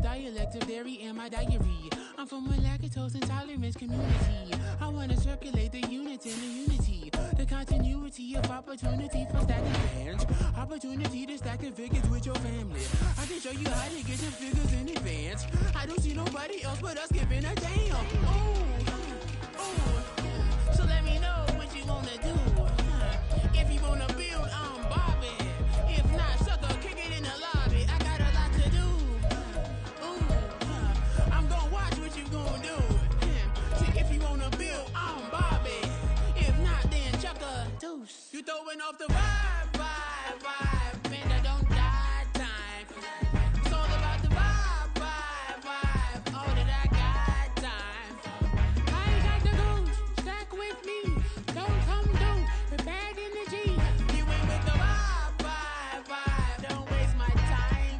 dialect of dairy in my diary. I'm from a lactose intolerance community. I wanna circulate the unity and the unity, the continuity of opportunity for stacking fans, opportunity to stack the figures with your family. I can show you how to get the figures in advance. I don't see nobody else but us giving a damn. So let me know what you wanna do. If you wanna build, I'm Bobby. If not, sucker, kick it in the lobby. I got a lot to do. I'm gonna watch what you gonna do. See, if you wanna build, I'm Bobby. If not, then chuck a deuce. You throwing off the vibe. Man, that don't die time. It's all about the vibe. All that I got time. I ain't got the goose. Stack with me. Don't come through with bad energy. You ain't with the vibe. Don't waste my time.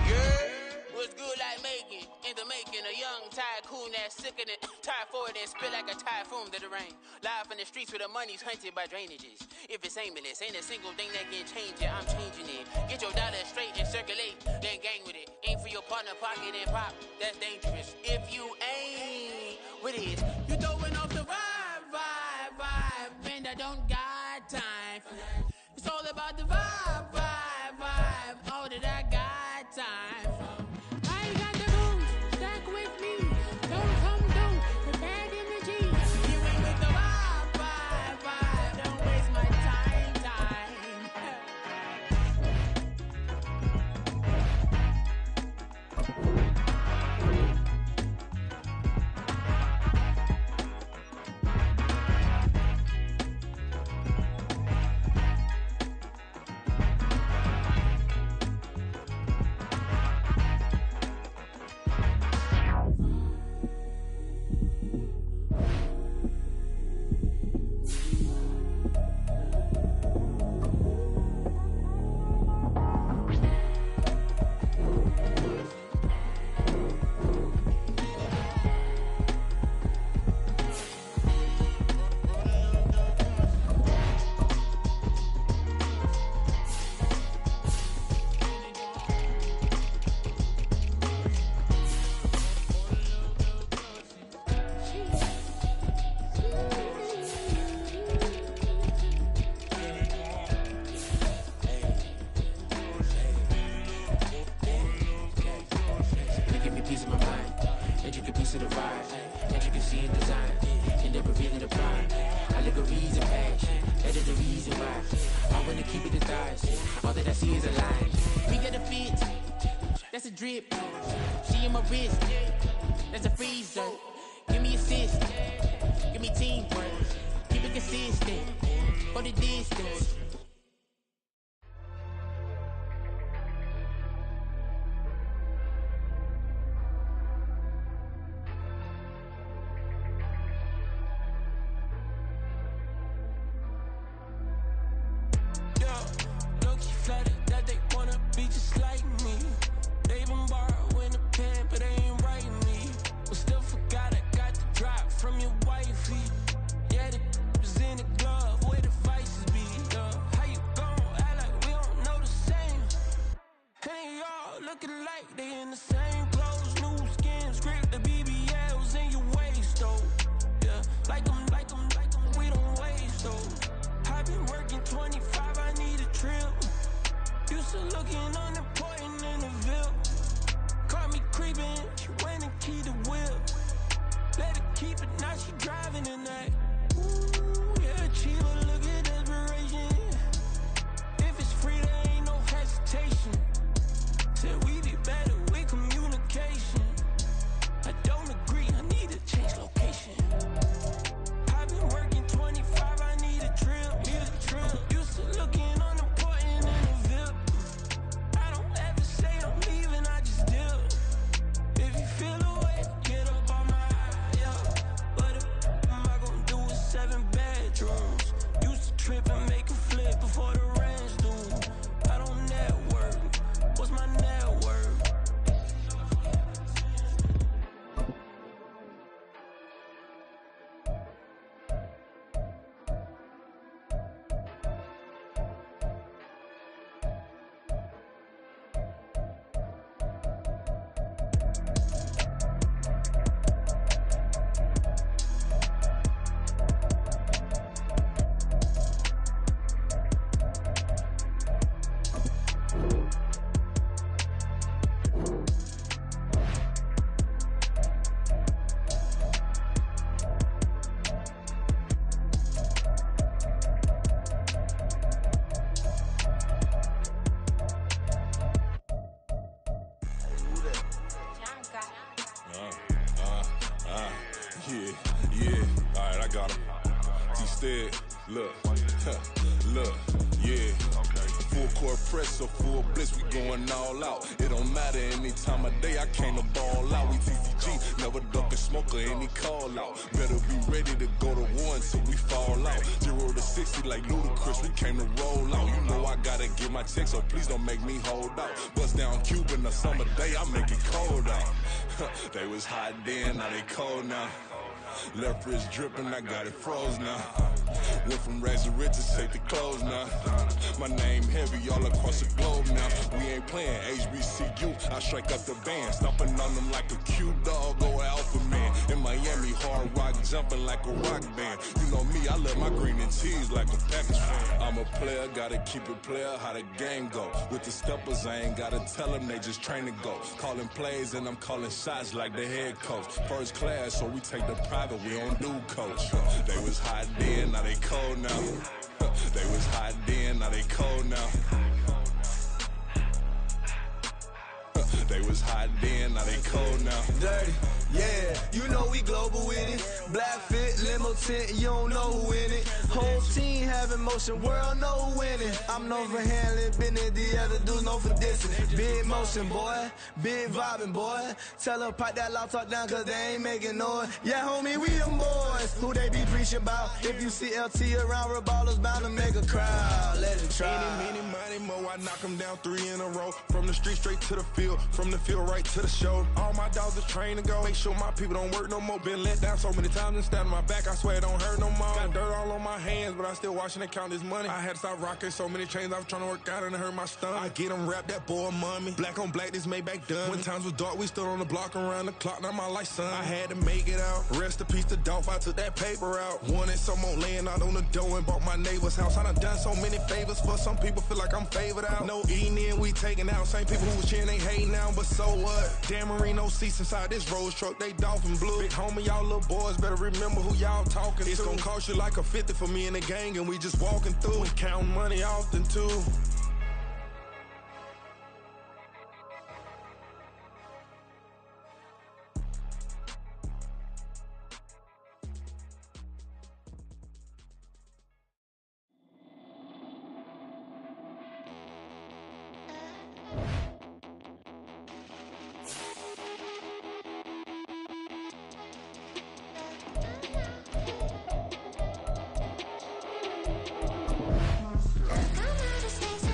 Yeah, what's good like making? In the making, a young tycoon that's sicker than typhoid and spit like a typhoon to the rain. Live in the streets where the money's hunted by drainages. If it's aimless, ain't a single thing that can change it. I'm changing it. Get your dollar straight and circulate, then gang with it. Aim for your partner, pocket and pop. That's dangerous. If you ain't with it, you throwing off the vibe. Man, I don't got time for that. It's all about the vibe. All that I got time for. I ain't got the goose. Stack with me. Don't come through with bad energy. You ain't with the vibe. Don't waste my time. That's a drip. She in my wrist. That's a freezer. Give me assist. Give me teamwork. Keep it consistent. For the distance. instead. Look, look, yeah. Full court press or full blitz, we going all out. It don't matter any time of day, I came to ball out. We TCG, never duck a smoker, any call out. Better be ready to go to war until we fall out. 0 to 60 like Ludacris, we came to roll out. You know I gotta get my check, so please don't make me hold out. Bust down Cuban a summer day, I make it cold out. They was hot then, now they cold now. Left wrist dripping, I got it froze now. Went from rags to riches, take the clothes now. My name heavy all across the globe now. We ain't playing HBCU, I strike up the band. Stomping on them like a cute dog, go alpha man. In Miami, hard rock jumping like a rock band. You know me, I love my green and cheese like a Packers fan. I'm a player, gotta keep it player, how the game go. With the steppers, I ain't gotta tell them, they just train to go. Calling plays and I'm calling shots like the head coach. First class, so we take the private, we don't do coach. They was hot then, now they cold now. They was hot then, now they cold now. They was hot then, now they cold now. Dirty, yeah, you know we global with it. Black fit, limo tint, you don't know who in it. Whole team having motion, world know who winning. I'm known for handling business, the other dudes known for dissing. Big motion, boy, big vibing, boy. Tell her pipe that loud talk down, cause they ain't making noise. Yeah, homie, we them boys, who they be preaching about. If you see LT around, reballer's bound to make a crowd. Let it try. Any, money, mo, I knock them down 3 in a row. From the street straight to the field, from the field right to the show. All my dogs are trained to go. Make sure my people don't work no more. Been let down so many times and stabbed my back, I swear it don't hurt no more. Got dirt all on my hands, but I still watching and count this money. I had to stop rocking so many chains, I was trying to work out and it hurt my stomach. I get them wrapped, that boy mommy. Black on black, this Maybach done. When times was dark, we stood on the block around the clock, now my life son. I had to make it out. Rest in peace to Dolph, I took that paper out. Wanted some more laying out on the dough and bought my neighbor's house. I done so many favors for some people, feel like I'm favored out. No eating in, we taking out. Same people who was cheering, they hating now, but so what? Dan Marino seats inside this Rolls truck, they dolphin blue. Big homie, y'all little boys better remember who y'all talking to. It's gonna cost you like a 50 for me and the gang, and we just walking through and counting money often too. Come out of space.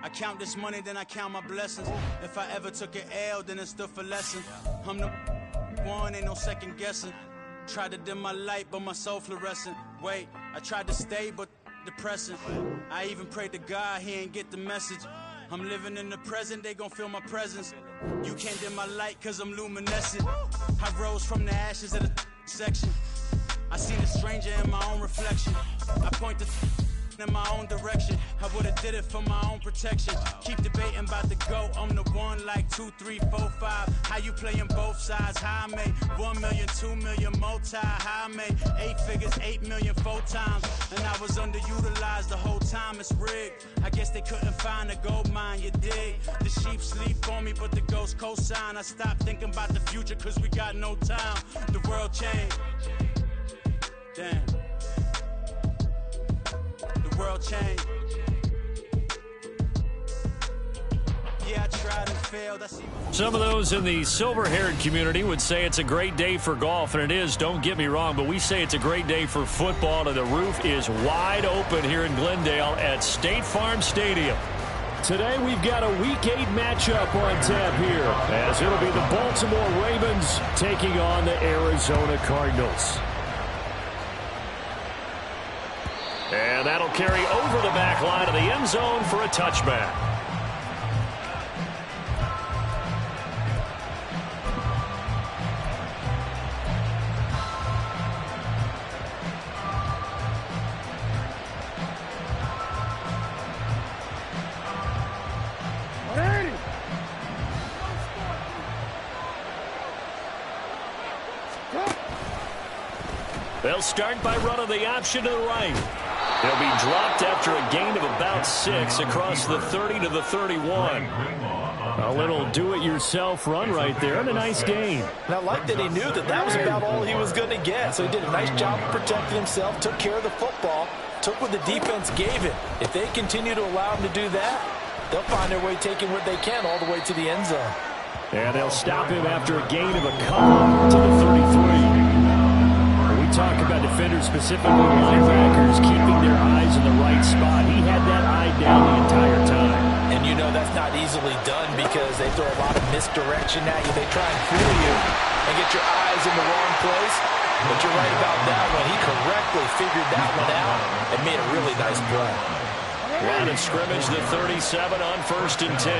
I count this money, then I count my blessings. If I ever took an L, then it stood for lesson. I'm the one, ain't no second guessing. Tried to dim my light, but my soul fluorescent. Wait, I tried to stay, but depressing. I even prayed to God, he ain't get the message. I'm living in the present, they gon' feel my presence. You can't dim my light, cause I'm luminescent. I rose from the ashes of the section. I seen a stranger in my own reflection. I point the in my own direction. I would've did it for my own protection. Keep debating about the GOAT. I'm the one like 2, 3, 4, 5. How you playing both sides? How I made 1 million, 2 million, multi. How I made 8 figures, 8 million 4 times. And I was underutilized the whole time. It's rigged. I guess they couldn't find a gold mine, you dig? The sheep sleep on me, but the ghost cosign. I stopped thinking about the future cause we got no time. The world changed. Damn. The world changed. Yeah, I tried and failed. Some of those in the silver-haired community would say it's a great day for golf, and it is, don't get me wrong, but we say it's a great day for football, and the roof is wide open here in Glendale at State Farm Stadium. Today we've got a Week 8 matchup on tap here, as it'll be the Baltimore Ravens taking on the Arizona Cardinals. And that'll carry over the back line of the end zone for a touchback. They'll start by running the option to the right. He'll be dropped after a gain of about 6 across the 30 to the 31. A little do-it-yourself run right there, and a nice gain. And I like that he knew that that was about all he was going to get. So he did a nice job of protecting himself, took care of the football, took what the defense gave him. If they continue to allow him to do that, they'll find their way taking what they can all the way to the end zone. And they'll stop him after a gain of a couple to the 33. Talk about defenders, specifically linebackers, keeping their eyes in the right spot. He had that eye down the entire time. And you know that's not easily done because they throw a lot of misdirection at you. They try and fool you and get your eyes in the wrong place. But you're right about that one. He correctly figured that one out and made a really nice play. Line of scrimmage, the 37 on 1st and 10.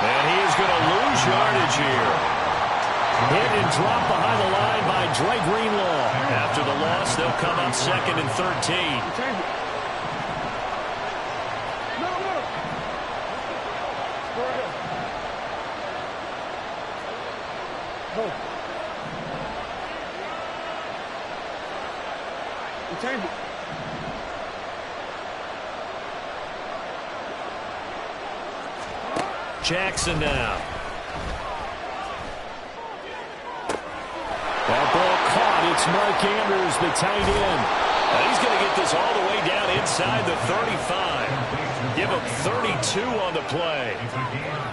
And he is going to lose yardage here. Hit and drop behind the line by Dre Greenlaw. After the loss, they'll come up 2nd and 13. Jackson now. That ball caught. It's Mark Andrews, the tight end. And he's going to get this all the way down inside the 35. Give him 32 on the play.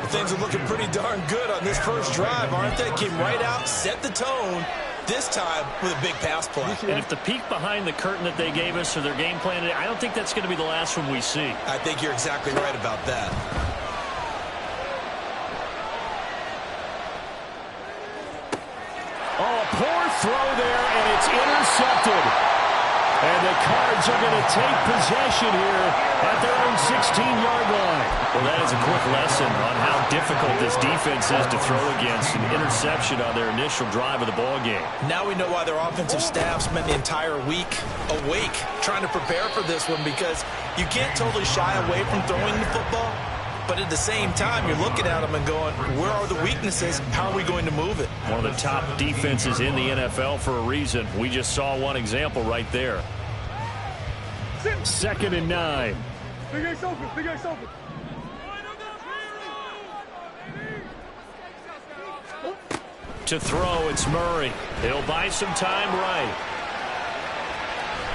Well, things are looking pretty darn good on this first drive, aren't they? Came right out, set the tone, this time with a big pass play. And if the peek behind the curtain that they gave us or their game plan, I don't think that's going to be the last one we see. I think you're exactly right about that. Poor throw there, and it's intercepted. And the Cards are going to take possession here at their own 16-yard line. Well, that is a quick lesson on how difficult this defense is to throw against. An interception on their initial drive of the ballgame. Now we know why their offensive staff spent the entire week awake trying to prepare for this one, because you can't totally shy away from throwing the football. But at the same time, you're looking at them and going, where are the weaknesses? How are we going to move it? One of the top defenses in the NFL for a reason. We just saw one example right there. 2nd and 9. Big X open, Big X open. To throw, it's Murray. He'll buy some time right.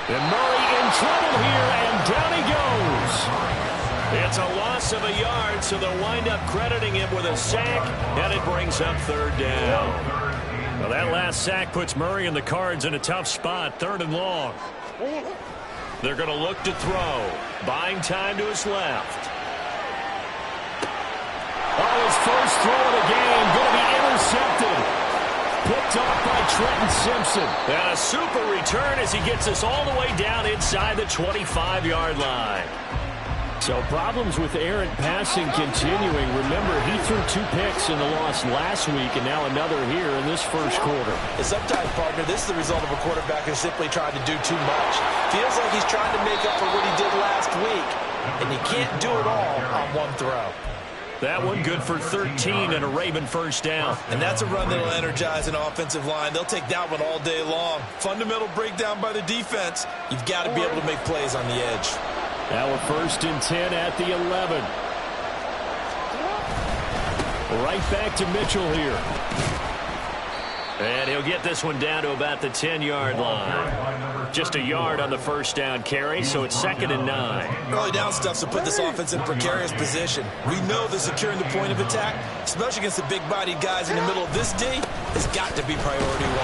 And Murray in trouble here, and down he goes. It's a loss of a yard, so they'll wind up crediting him with a sack, and it brings up 3rd down. Well, that last sack puts Murray and the Cards in a tough spot, 3rd and long. They're going to look to throw. Buying time to his left. Oh, his first throw of the game going to be intercepted. Picked off by Trenton Simpson. And a super return as he gets us all the way down inside the 25-yard line. So problems with errant passing continuing. Remember, he threw 2 picks in the loss last week and now another here in this first quarter. And sometimes, partner, this is the result of a quarterback who's simply trying to do too much. Feels like he's trying to make up for what he did last week. And you can't do it all on one throw. That one good for 13 and a Raven first down. And that's a run that'll energize an offensive line. They'll take that one all day long. Fundamental breakdown by the defense. You've got to be able to make plays on the edge. Now a 1st and 10 at the 11. Right back to Mitchell here. And he'll get this one down to about the 10-yard line. Just a yard on the first down carry, so it's 2nd and 9. Early down stuff to put this offense in a precarious position. We know that securing the point of attack, especially against the big-bodied guys in the middle of this D, has got to be priority 1.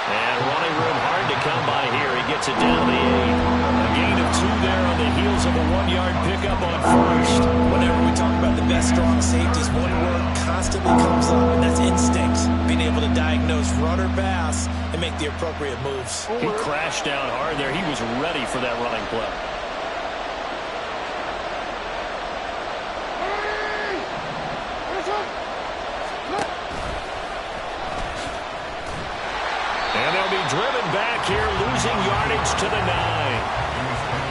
And running room hard to come by here. He gets it down to the 8. A gain of 2 there on the heels of a 1-yard pickup on first. Whenever we talk about the best strong safeties, one word constantly comes up, and that's instinct. Being able to diagnose run or pass and make the appropriate moves. He crashed down hard there. He was ready for that running play. And they'll be driven back here, losing yardage to the 9.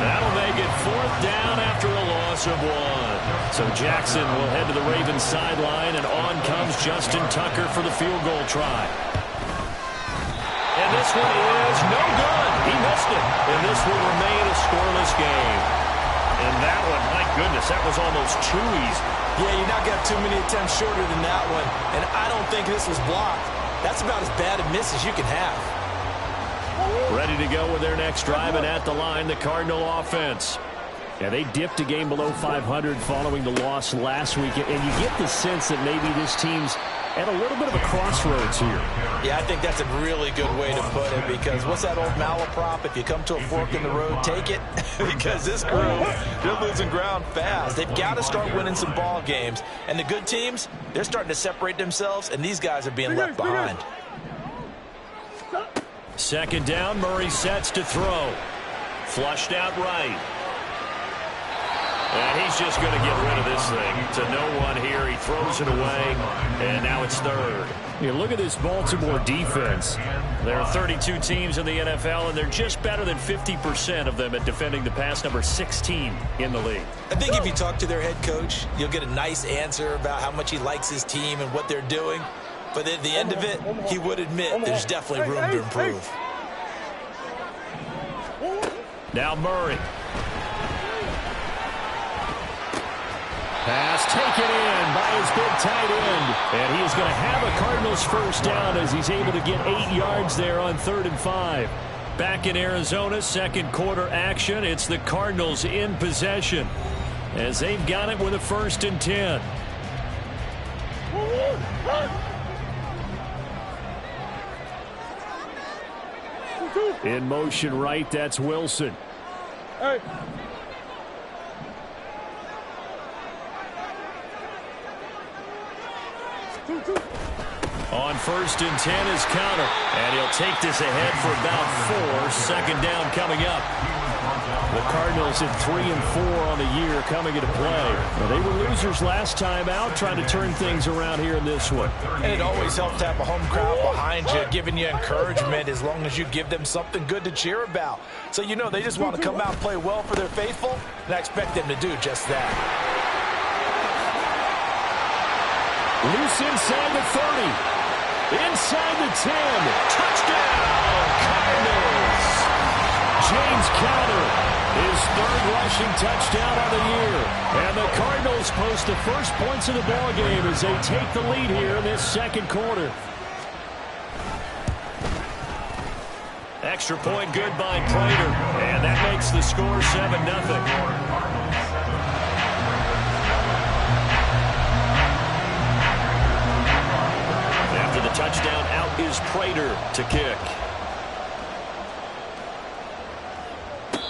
That'll make it 4th down after a loss of 1. So Jackson will head to the Ravens sideline, and on comes Justin Tucker for the field goal try. And this one is no good. He missed it. And this will remain a scoreless game. And that one, my goodness, that was almost too easy. Yeah, you're not got too many attempts shorter than that one. And I don't think this was blocked. That's about as bad a miss as you can have. Ready to go with their next drive, and at the line, the Cardinal offense. Yeah, they dipped a game below 500 following the loss last week, and you get the sense that maybe this team's at a little bit of a crossroads here. Yeah, I think that's a really good way to put it, because what's that old malaprop? If you come to a fork in the road, take it. Because this group, they're losing ground fast. They've got to start winning some ball games. And the good teams, they're starting to separate themselves, and these guys are being left behind. 2nd down, Murray sets to throw. Flushed out right. And he's just going to get rid of this thing to no one here. He throws it away, and now it's 3rd. Yeah, look at this Baltimore defense. There are 32 teams in the NFL, and they're just better than 50% of them at defending the pass, number 16 in the league. I think if you talk to their head coach, you'll get a nice answer about how much he likes his team and what they're doing. But at the end of it, he would admit there's definitely room to improve. Now Murray. Pass taken in by his big tight end. And he is going to have a Cardinals first down as he's able to get 8 yards there on 3rd and 5. Back in Arizona, 2nd quarter action. It's the Cardinals in possession as they've got it with a 1st and 10. In motion right, that's Wilson. Hey. On 1st and 10 is Connor. And he'll take this ahead for about 4. 2nd down coming up. The Cardinals at 3 and 4 on the year coming into play. Now, they were losers last time out, trying to turn things around here in this one. And it always helps to have a home crowd behind you, giving you encouragement as long as you give them something good to cheer about. So you know they just want to come out and play well for their faithful, and I expect them to do just that. Loose inside the 30. Inside the 10. Touchdown, Cardinals! James Conner, his 3rd rushing touchdown of the year. And the Cardinals post the first points of the ball game as they take the lead here in this 2nd quarter. Extra point good by Prater. And that makes the score 7-0. Touchdown out is Prater to kick.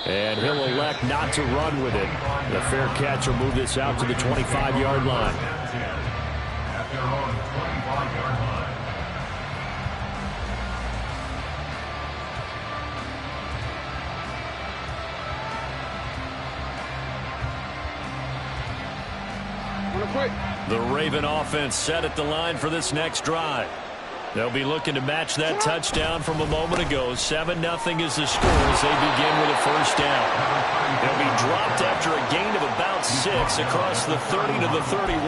And he'll elect not to run with it. The fair catch will move this out to the 25-yard line. At their own 25-yard line. The Raven offense set at the line for this next drive. They'll be looking to match that touchdown from a moment ago. 7-0 is the score as they begin with a first down. They'll be dropped after a gain of about 6 across the 30 to the 31.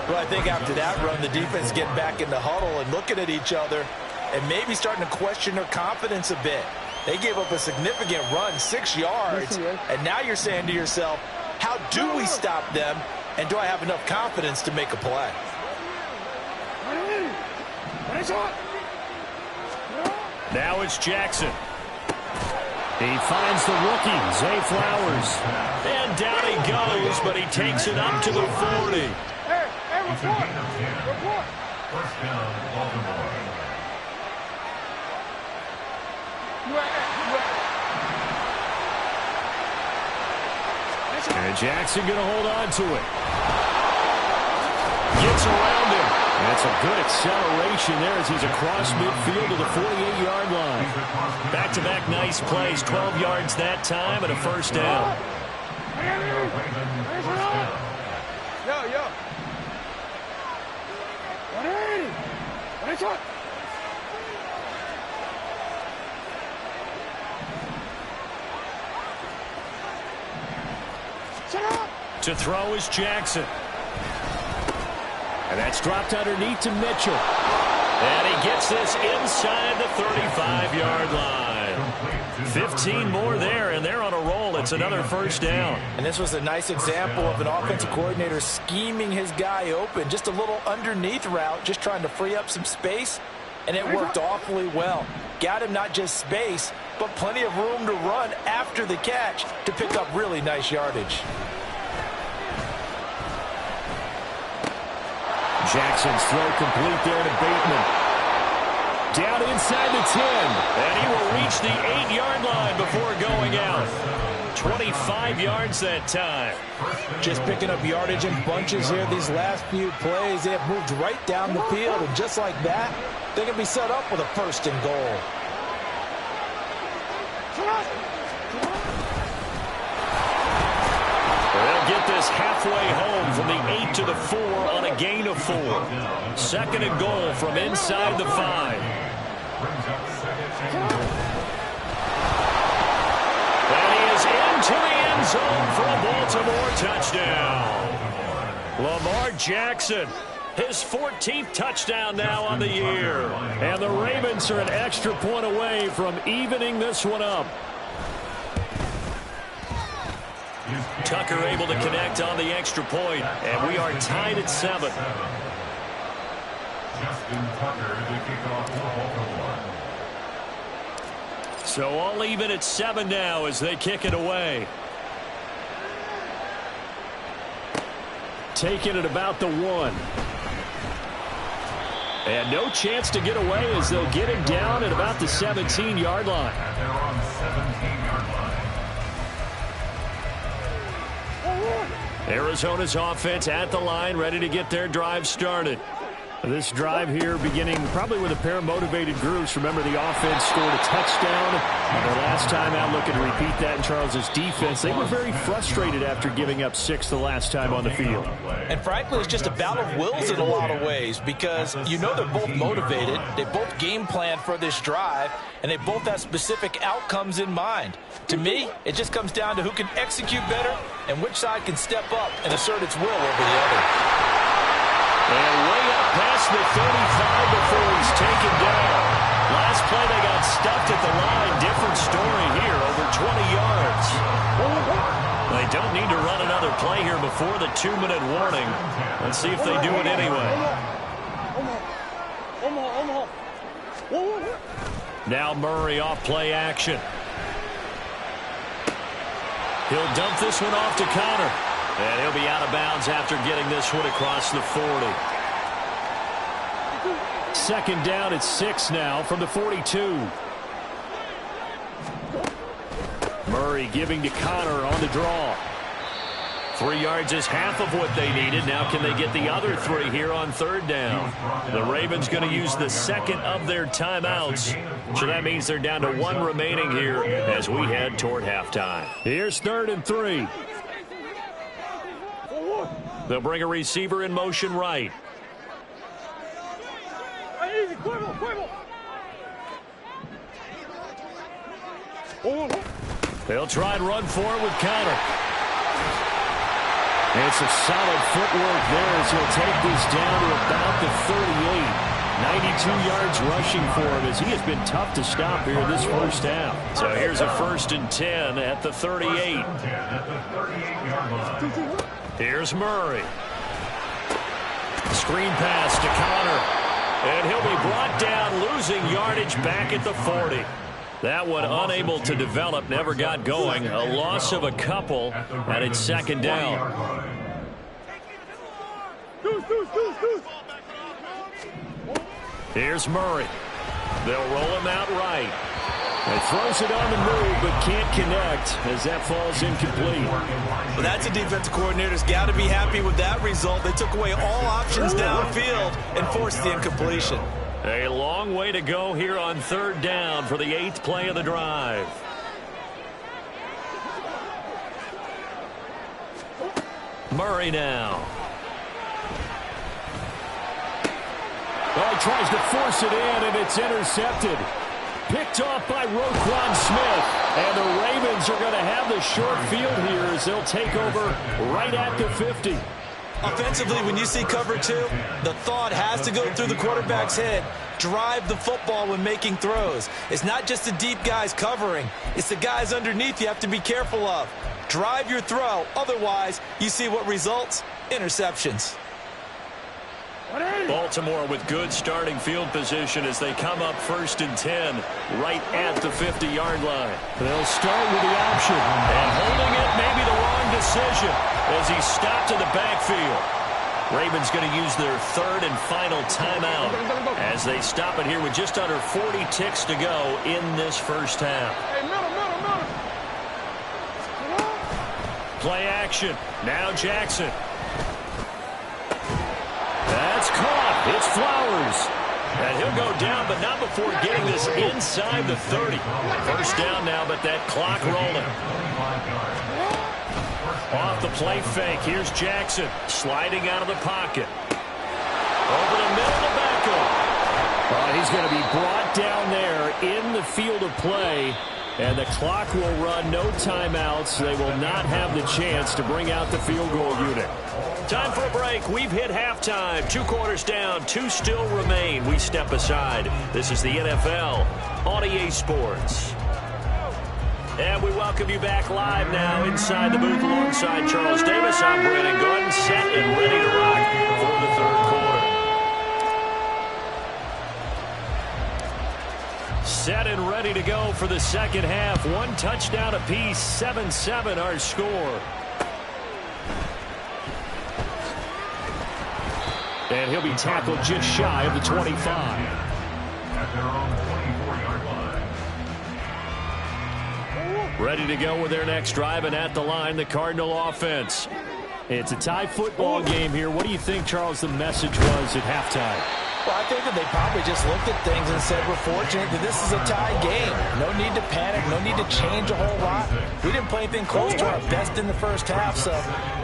Well, I think after that run, the defense getting back in the huddle and looking at each other and maybe starting to question their confidence a bit. They gave up a significant run, 6 yards, and now you're saying to yourself, how do we stop them, and do I have enough confidence to make a play? Now it's Jackson. He finds the rookie, Zay Flowers. And down he goes, but he takes it up to the 40. Hey, report! Report! First down, Baltimore. And Jackson going to hold on to it. Gets around him. That's a good acceleration there as he's across midfield to the 48-yard line. Back-to-back nice plays, 12 yards that time and a first down. Yo. To throw is Jackson. And that's dropped underneath to Mitchell. And he gets this inside the 35-yard line. 15 more there, and they're on a roll. It's another first down. And this was a nice example of an offensive coordinator scheming his guy open. Just a little underneath route, just trying to free up some space, and it worked awfully well. Got him not just space, but plenty of room to run after the catch to pick up really nice yardage. Jackson's throw complete there to Bateman. Down inside the 10. And he will reach the 8-yard line before going out. 25 yards that time. Just picking up yardage in bunches here these last few plays. They have moved right down the field, and just like that, they can be set up with a first and goal. They'll get this halfway home from the 8 to the 4 on a gain of 4. Second and goal from inside the 5. And he is into the end zone for a Baltimore touchdown. Lamar Jackson, his 14th touchdown now on the year. And the Ravens are an extra point away from evening this one up. Tucker able to connect on the extra point, and we are tied at 7. Justin Tucker to kick off for Baltimore. So all even at 7 now as they kick it away. Taking it about the 1. And no chance to get away as they'll get him down at about the 17-yard line. At their own 17-yard line. Arizona's offense at the line, ready to get their drive started. This drive here beginning probably with a pair of motivated groups. Remember, the offense scored a touchdown. Their last time out, looking to repeat that in Charles's defense. They were very frustrated after giving up 6 the last time on the field. And frankly, it's just a battle of wills in a lot of ways because you know they're both motivated. They both game plan for this drive, and they both have specific outcomes in mind. To me, it just comes down to who can execute better and which side can step up and assert its will over the other. And way up past the 35 before he's taken down. Last play they got stuffed at the line. Different story here, over 20 yards. They don't need to run another play here before the 2-minute warning. Let's see if they do it anyway. Now Murray off play action. He'll dump this one off to Connor. And he'll be out of bounds after getting this one across the 40. second down at 6 now from the 42. Murray giving to Connor on the draw. 3 yards is half of what they needed. Now can they get the other 3 here on third down? The Ravens going to use the second of their timeouts. So that means they're down to 1 remaining here as we head toward halftime. Here's 3rd and 3. They'll bring a receiver in motion right. They'll try and run for it with Connor. And it's a solid footwork there as he'll take this down to about the 38. 92 yards rushing for him as he has been tough to stop here in this first half. So here's a 1st and 10 at the 38. Here's Murray. Screen pass to Connor. And he'll be brought down, losing yardage back at the 40. That one unable to develop, never got going. A loss of a couple, and it's 2nd down. Here's Murray. They'll roll him out right. And throws it on the move, but can't connect as that falls incomplete. Well, that's a defensive coordinator's got to be happy with that result. They took away all options downfield and forced the incompletion. A long way to go here on 3rd down for the 8th play of the drive. Murray now. Oh, he tries to force it in, and it's intercepted. Picked off by Roquan Smith. And the Ravens are going to have the short field here as they'll take over right at the 50. Offensively, when you see cover 2, the thought has to go through the quarterback's head. Drive the football when making throws. It's not just the deep guys covering. It's the guys underneath you have to be careful of. Drive your throw. Otherwise, you see what results? Interceptions. Baltimore with good starting field position as they come up 1st and 10 right at the 50-yard line. They'll start with the option. And holding it may be the wrong decision as he stopped in the backfield. Ravens going to use their 3rd and final timeout as they stop it here with just under 40 ticks to go in this first half. Play action. Now Jackson. That's caught. It's Flowers. And he'll go down, but not before getting this inside the 30. First down now, but that clock rolling. Off the play fake. Here's Jackson sliding out of the pocket. Over the middle to Beckham. He's going to be brought down there in the field of play. And the clock will run, no timeouts. They will not have the chance to bring out the field goal unit. Time for a break. We've hit halftime. 2 quarters down, 2 still remain. We step aside. This is the NFL on EA Sports. And we welcome you back live now inside the booth alongside Charles Davis. I'm Brandon Gordon, set and ready to rock for the 3rd quarter. Set and ready to go for the 2nd half. 1 touchdown apiece, 7-7 our score. And he'll be tackled just shy of the 25. At their own 24-yard line. Ready to go with their next drive, and at the line, the Cardinal offense. It's a tie football game here. What do you think, Charles, the message was at halftime? Well, I think that they probably just looked at things and said, we're fortunate that this is a tie game. No need to panic. No need to change a whole lot. We didn't play anything close to our best in the first half, so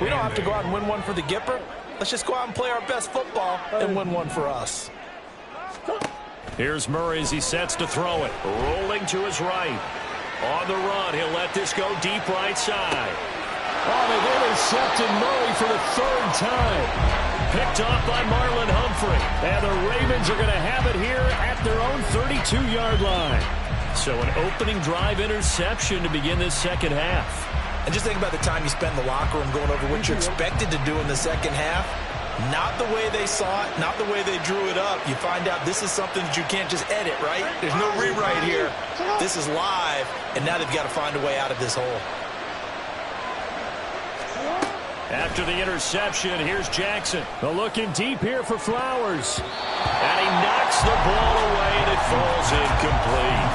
we don't have to go out and win one for the Gipper. Let's just go out and play our best football and win one for us. Here's Murray as he sets to throw it. Rolling to his right. On the run, he'll let this go deep right side. Oh, they've intercepted Murray for the 3rd time. Picked off by Marlon Humphrey. And the Ravens are going to have it here at their own 32-yard line. So an opening drive interception to begin this 2nd half. And just think about the time you spend in the locker room going over what you're expected to do in the 2nd half. Not the way they saw it, not the way they drew it up. You find out this is something that you can't just edit, right? There's no rewrite here. This is live, and now they've got to find a way out of this hole. After the interception, here's Jackson. Looking deep here for Flowers. And he knocks the ball away, and it falls incomplete.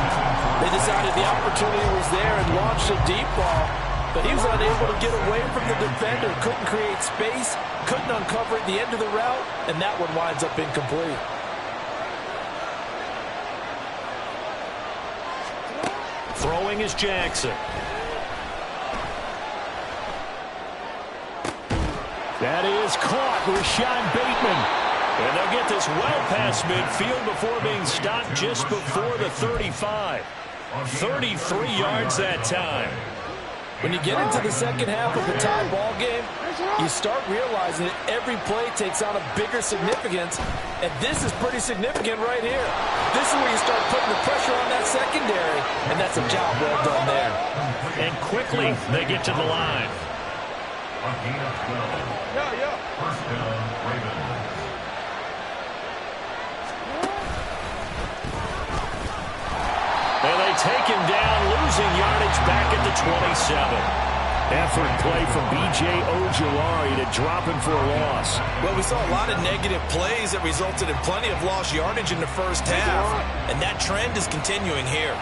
They decided the opportunity was there and launched a deep ball, but he was unable to get away from the defender. Couldn't create space, couldn't uncover at the end of the route, and that one winds up incomplete. Throwing is Jackson. That is caught. Rashad Bateman. And they'll get this well past midfield before being stopped just before the 35. 33 yards that time. When you get into the second half of a tie ball game, you start realizing that every play takes on a bigger significance, and this is pretty significant right here. This is where you start putting the pressure on that secondary, and that's a job well done there. And quickly, they get to the line. First down, Ravens. And they take him down, losing yardage back at the 27. Effort play from B.J. Ojulari to drop him for a loss. Well, we saw a lot of negative plays that resulted in plenty of lost yardage in the first half, and that trend is continuing here.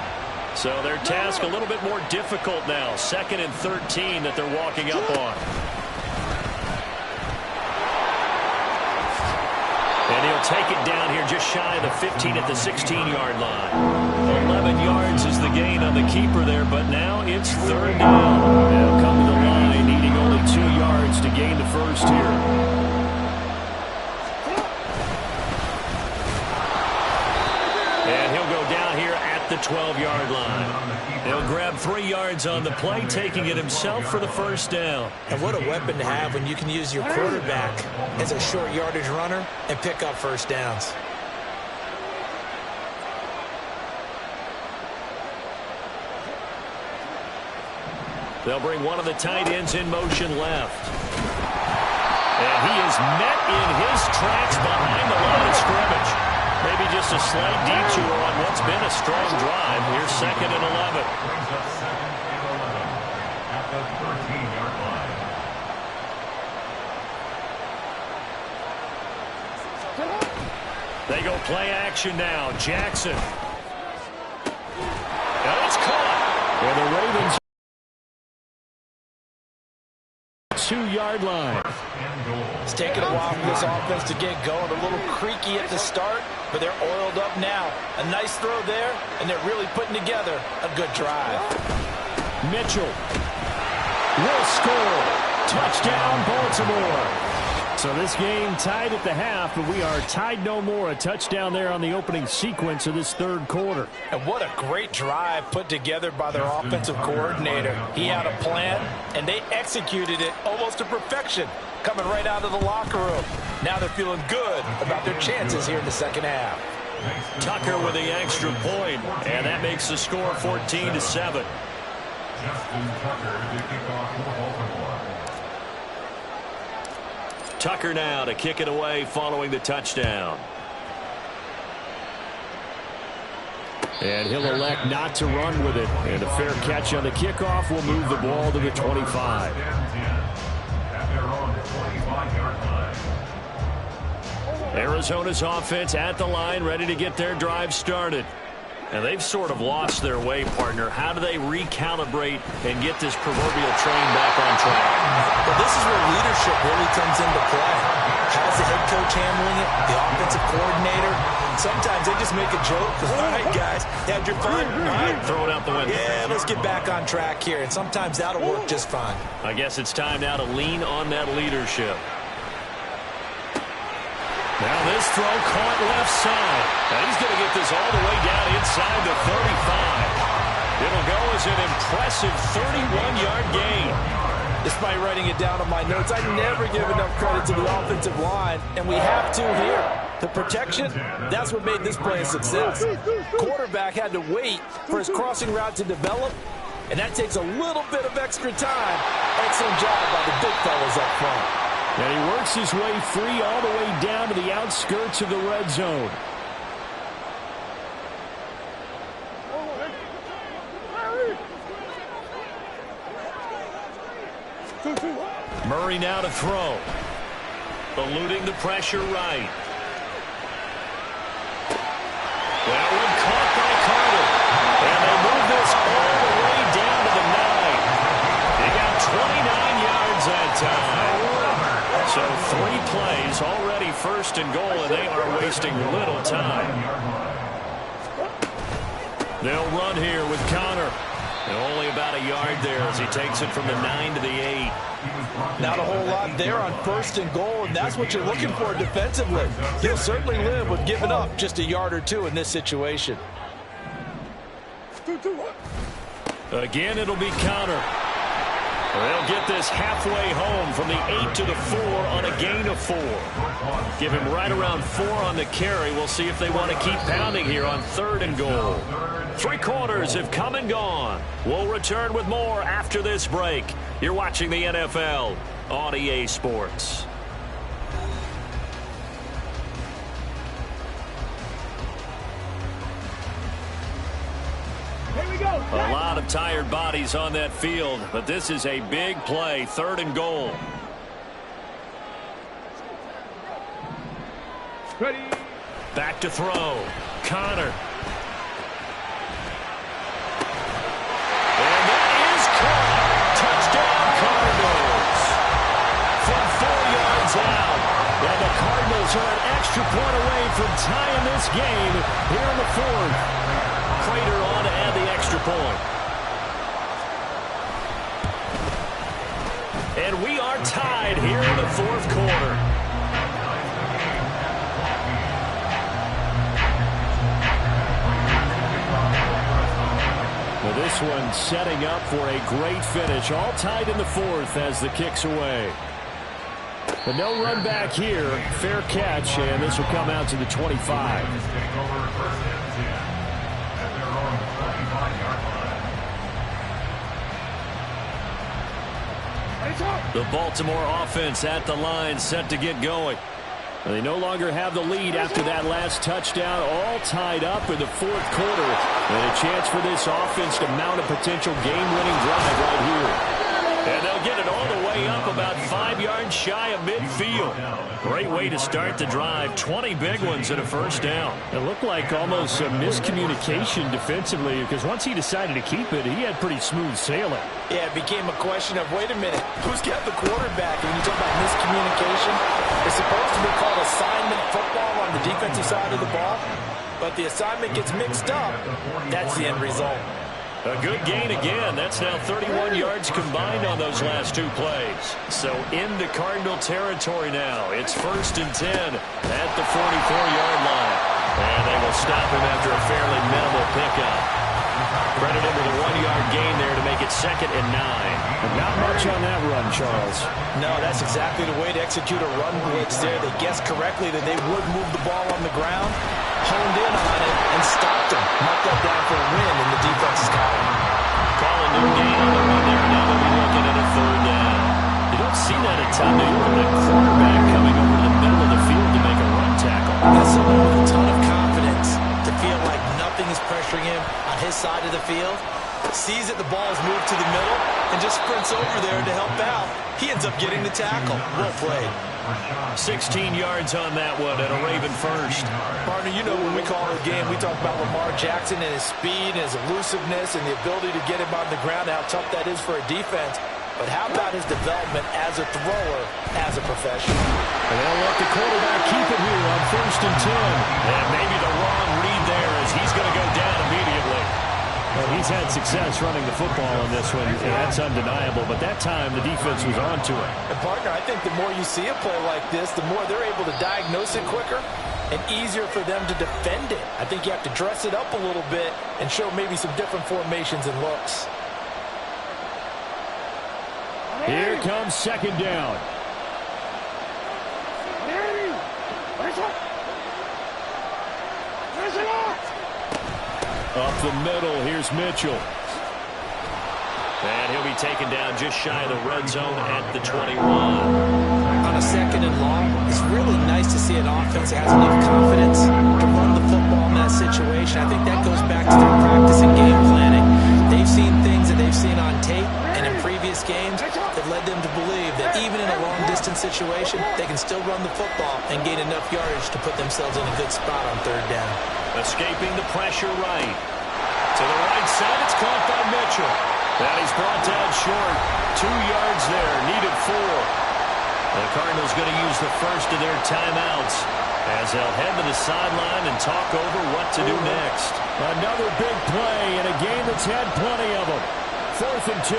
So their task a little bit more difficult now. 2nd and 13 that they're walking up on. And he'll take it down here just shy of the 15 at the 16-yard line. 11 yards is the gain on the keeper there, but now it's 3rd down. They'll come to the line, needing only 2 yards to gain the first here. And he'll go down here at the 12-yard line. He'll grab 3 yards on the play, taking it himself for the first down. And what a weapon to have when you can use your quarterback as a short yardage runner and pick up first downs. They'll bring one of the tight ends in motion left. And he is met in his tracks behind the line of scrimmage. Maybe just a slight detour on what's been a strong drive. Here's 2nd and 11. Brings up 2nd and 11 at the 13-yard line. They go play action now. Jackson. And it's caught. And the Ravens 2-yard line. It's taken a while for this offense to get going. A little creaky at the start, but they're oiled up now. A nice throw there, and they're really putting together a good drive. Mitchell will score. Touchdown, Baltimore. So this game tied at the half, but we are tied no more. A touchdown there on the opening sequence of this 3rd quarter. And what a great drive put together by their offensive coordinator. He had a plan, and they executed it almost to perfection, coming right out of the locker room. Now they're feeling good about their chances here in the second half. Tucker with the extra point, and that makes the score 14-7. Justin Tucker to kick off for Baltimore. Tucker now to kick it away following the touchdown. And he'll elect not to run with it. And a fair catch on the kickoff will move the ball to the 25. At their own 25-yard line. Arizona's offense at the line, ready to get their drive started. And they've sort of lost their way, partner. How do they recalibrate and get this proverbial train back on track? Well, this is where leadership really comes into play. How's the head coach handling it? The offensive coordinator? Sometimes they just make a joke. All right, guys, had your fun? All right, throw it out the window. Yeah, let's get back on track here. And sometimes that'll work just fine. I guess it's time now to lean on that leadership. Now this throw caught left side. And he's going to get this all the way down inside the 35. It'll go as an impressive 31-yard gain. Despite writing it down on my notes, I never give enough credit to the offensive line, and we have to here. The protection, that's what made this play a success. Quarterback had to wait for his crossing route to develop, and that takes a little bit of extra time. Excellent job by the big fellas up front. And he works his way free all the way down to the outskirts of the red zone. Murray now to throw. Eluding the pressure right. That one caught by Carter. And they move this all the way down to the 9. They got 29 yards that time. So 3 plays, already first and goal, and they are wasting little time. They'll run here with Connor. And only about a yard there as he takes it from the 9 to the 8. Not a whole lot there on first and goal, and that's what you're looking for defensively. He'll certainly live with giving up just a yard or 2 in this situation. Again, it'll be Connor. They'll get this halfway home from the 8 to the 4 on a gain of 4. Give him right around 4 on the carry. We'll see if they want to keep pounding here on 3rd and goal. 3 quarters have come and gone. We'll return with more after this break. You're watching the NFL on EA Sports. A lot of tired bodies on that field, but this is a big play, 3rd and goal. Ready. Back to throw. Connor. And that is caught. Touchdown Cardinals. From 4 yards out. And the Cardinals are an extra point away from tying this game here in the 4th. Crater on to add the extra point. And we are tied here in the 4th quarter. Well, this one setting up for a great finish. All tied in the 4th as the kick's away. But no run back here. Fair catch, and this will come out to the 25. The Baltimore offense at the line, set to get going. They no longer have the lead after that last touchdown, all tied up in the 4th quarter. And a chance for this offense to mount a potential game-winning drive right here. And they'll get it all the way up about 5 yards shy of midfield. Great way to start the drive. 20 big ones and a first down. It looked like almost a miscommunication defensively because once he decided to keep it, he had pretty smooth sailing. Yeah, it became a question of, wait a minute, who's got the quarterback? And when you talk about miscommunication, it's supposed to be called assignment football on the defensive side of the ball. But the assignment gets mixed up. That's the end result. A good gain again. That's now 31 yards combined on those last 2 plays. So into Cardinal territory now. It's 1st and 10 at the 44-yard line. And they will stop him after a fairly minimal pickup. Credit him with a 1-yard gain there to make it 2nd and 9. But not much on that run, Charles. No, that's exactly the way to execute a run blitz there. They guessed correctly that they would move the ball on the ground, honed in on it, and stopped him. Marked that down for a win in the defense's column. Call a new gain on the run there. Now they'll be looking at a 3rd down. You don't see that a ton, do you? The quarterback coming over to the middle of the field to make a run tackle. That's someone with a ton of confidence to feel like nothing is pressuring him on his side of the field. Sees that the ball is moved to the middle and just sprints over there to help out. He ends up getting the tackle. Well played. 16 yards on that one and a Raven first. Partner, you know when we call it a game, we talk about Lamar Jackson and his speed and his elusiveness and the ability to get him on the ground, how tough that is for a defense. But how about his development as a thrower, as a professional? And they'll let the quarterback keep it here on 1st and 10. And maybe the wrong read there as he's going to go down immediately. Well, he's had success running the football in this one, and that's undeniable. But that time, the defense was on to it. And, partner, I think the more you see a play like this, the more they're able to diagnose it quicker and easier for them to defend it. I think you have to dress it up a little bit and show maybe some different formations and looks. Here comes 2nd down. Up the middle, here's Mitchell. And he'll be taken down just shy of the red zone at the 21. On a 2nd and long, it's really nice to see an offense that has enough confidence to run the football in that situation. I think that goes back to their practice and game planning. They've seen things that they've seen on tape and in previous games that led them to believe that even in a long-distance situation, they can still run the football and gain enough yardage to put themselves in a good spot on third down. Escaping the pressure right. To the right side, it's caught by Mitchell. And he's brought down short. 2 yards there, needed 4. The Cardinals going to use the first of their timeouts as they'll head to the sideline and talk over what to do next. Another big play in a game that's had plenty of them. 4th and 2.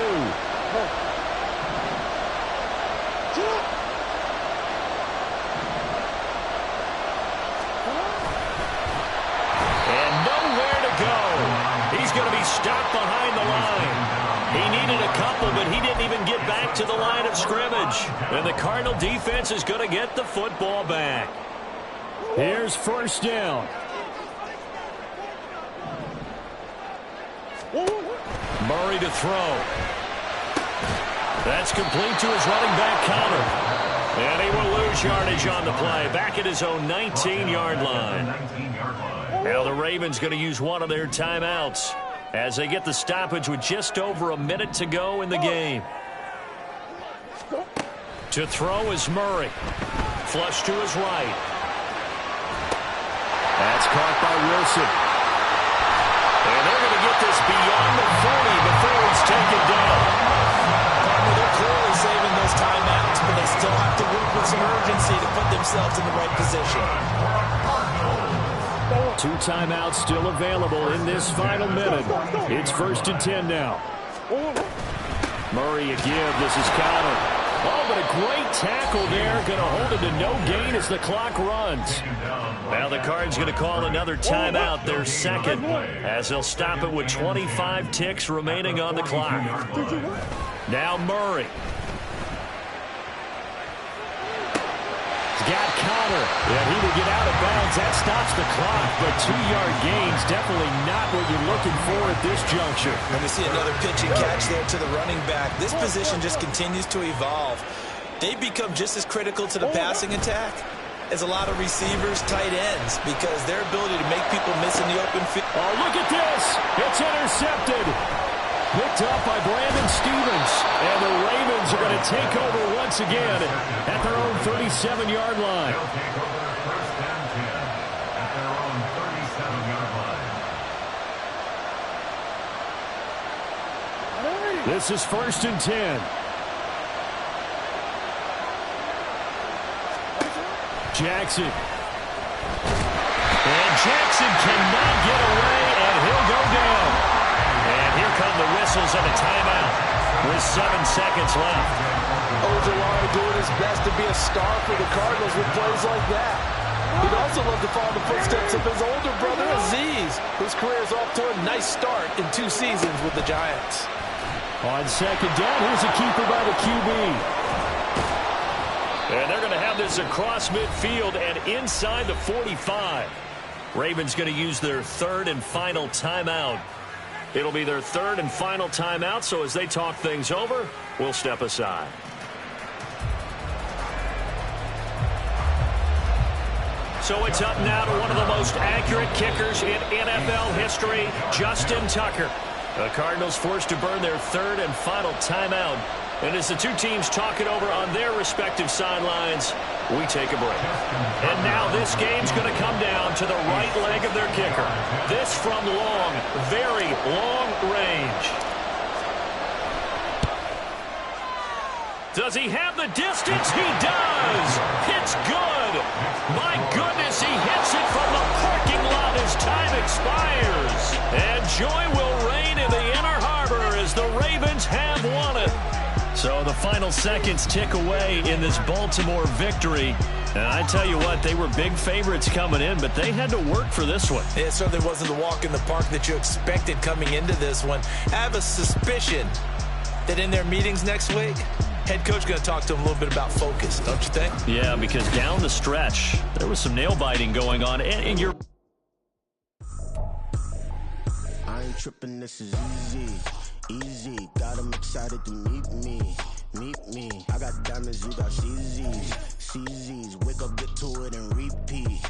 And nowhere to go. He's going to be stopped behind the line. He needed a couple, but he didn't even get back to the line of scrimmage. And the Cardinal defense is going to get the football back. Here's first down. Murray to throw. That's complete to his running back Connor. And he will lose yardage on the play. Back at his own 19-yard line. Now the Ravens going to use one of their timeouts as they get the stoppage with just over a minute to go in the game. To throw is Murray. Flush to his right. That's caught by Wilson. And they're going to get this beyond the 40 before it's taken down. They're clearly saving those timeouts, but they still have to work with some urgency to put themselves in the right position. 2 timeouts still available in this final minute. It's 1st and 10 now. Murray again. This is Connor. Oh, but a great tackle there. Going to hold it to no gain as the clock runs. Now the Cards going to call another timeout, their second, as they'll stop it with 25 ticks remaining on the clock. Now Murray. He's got Connor. And he will get out of bounds. That stops the clock, but 2-yard gains definitely not what you're looking for at this juncture. When we see another pitch and catch there to the running back, this position just continues to evolve. They become just as critical to the passing attack as a lot of receivers, tight ends, because their ability to make people miss in the open field. Oh, look at this. It's intercepted. Picked up by Brandon Stevens. And the Ravens are going to take over once again at their own 37-yard line. They'll take over first and 10 at their own 37-yard line. This is 1st and 10. Jackson. And Jackson cannot get away, and he'll go down. And here come the whistles and a timeout with 7 seconds left. Ojulari doing his best to be a star for the Cardinals with plays like that. He'd also love to follow the footsteps of his older brother, Aziz, whose career is off to a nice start in 2 seasons with the Giants. On second down, here's a keeper by the QB. And they're going to have this across midfield and inside the 45. Ravens going to use their 3rd and final timeout. It'll be their 3rd and final timeout, so as they talk things over, we'll step aside. So it's up now to one of the most accurate kickers in NFL history, Justin Tucker. The Cardinals forced to burn their 3rd and final timeout. And as the 2 teams talk it over on their respective sidelines, we take a break. And now this game's going to come down to the right leg of their kicker. This from long, very long range. Does he have the distance? He does. It's good. My goodness, he hits it from the parking lot as time expires. And joy will reign in the Inner Harbor as the Ravens have won it. So the final seconds tick away in this Baltimore victory. And I tell you what, they were big favorites coming in, but they had to work for this one. It certainly wasn't the walk in the park that you expected coming into this one. I have a suspicion that in their meetings next week, head coach going to talk to them a little bit about focus, don't you think? Yeah, because down the stretch, there was some nail-biting going on. And you're... I ain't tripping, this is easy. Easy, got them excited to meet me. I got diamonds, you got CZs. Wake up, get to it and repeat.